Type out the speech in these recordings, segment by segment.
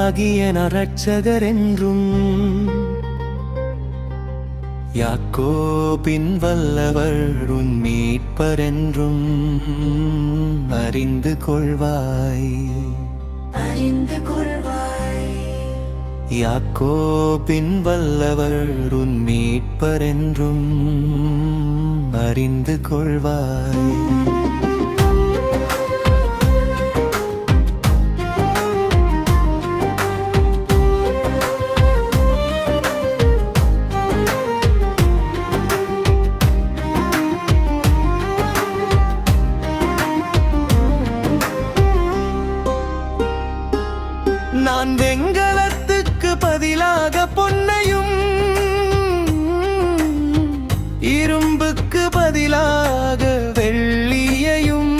கர்த்தராகிய இரட்சகர் என்றும் யாக்கோபின் வல்லவர் உன் மீட்பர் என்றும் அறிந்து கொள்வாய். யாக்கோபின் வல்லவர் உன் மீட்பர் என்றும் அறிந்து கொள்வாய். நான் வெண்கலத்துக்கு பதிலாக பொன்னையும் இரும்புக்கு பதிலாக வெள்ளியையும்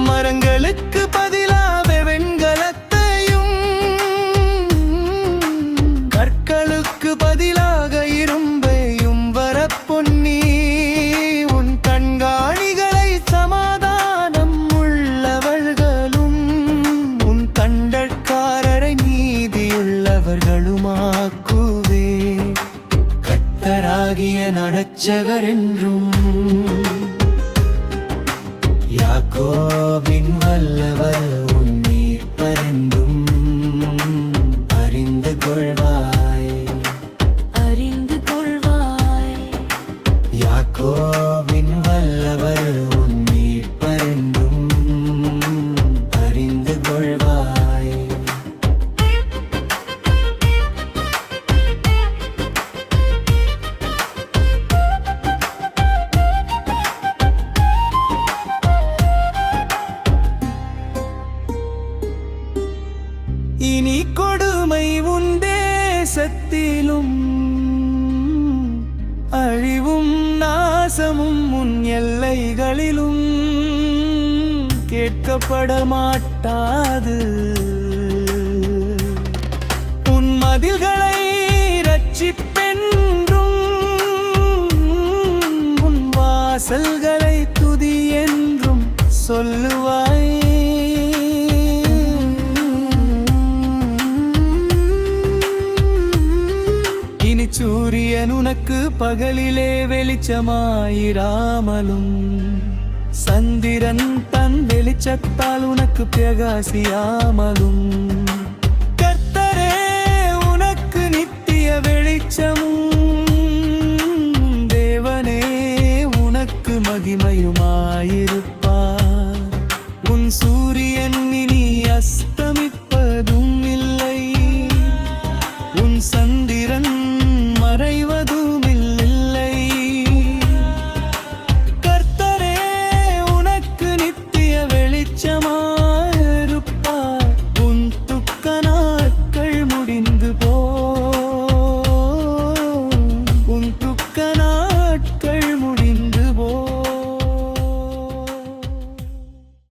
மரங்களுக்கு பதிலாக வெண்கலத்தையும் கற்களுக்கு பதிலாக இரும்பையும் வரப்பொன்னி உன் கண்காணிகளை சமாதானம் உள்ளவர்களும் உன் கண்டற்காரரை நீதியுள்ளவர்களுமாக்குவே. கர்த்தராகிய இரட்சகர் என்றும் யாக்கோபின் வல்லவர் உன் மீட்பர் என்றும் அறிந்து கொள்வாய். யாக்கோபின் வல்லவர் உன் மீட்பர் என்றும் அறிந்து கொள்வாய். இனி கொடுமை உன் தேசத்திலும் அழிவும் நாசமும் உன் எல்லைகளிலும் கேட்கப்பட மாட்டாது. உன் மதில்களை இரட்சிப்பென்றும் உன் வாசல்களை துதி என்றும் சொல்லுவாய். இனி சூரியன் உனக்கு பகலிலே வெளிச்சமாயிராமலும் சந்திரன் தன் வெளிச்சத்தால் உனக்கு பிரகாசியாமலும் கர்த்தரே உனக்கு நித்திய வெளிச்சமும் தேவனே உனக்கு மகிமையுமாயிருப்பார். உன் சூரியன் இனி அஸ்த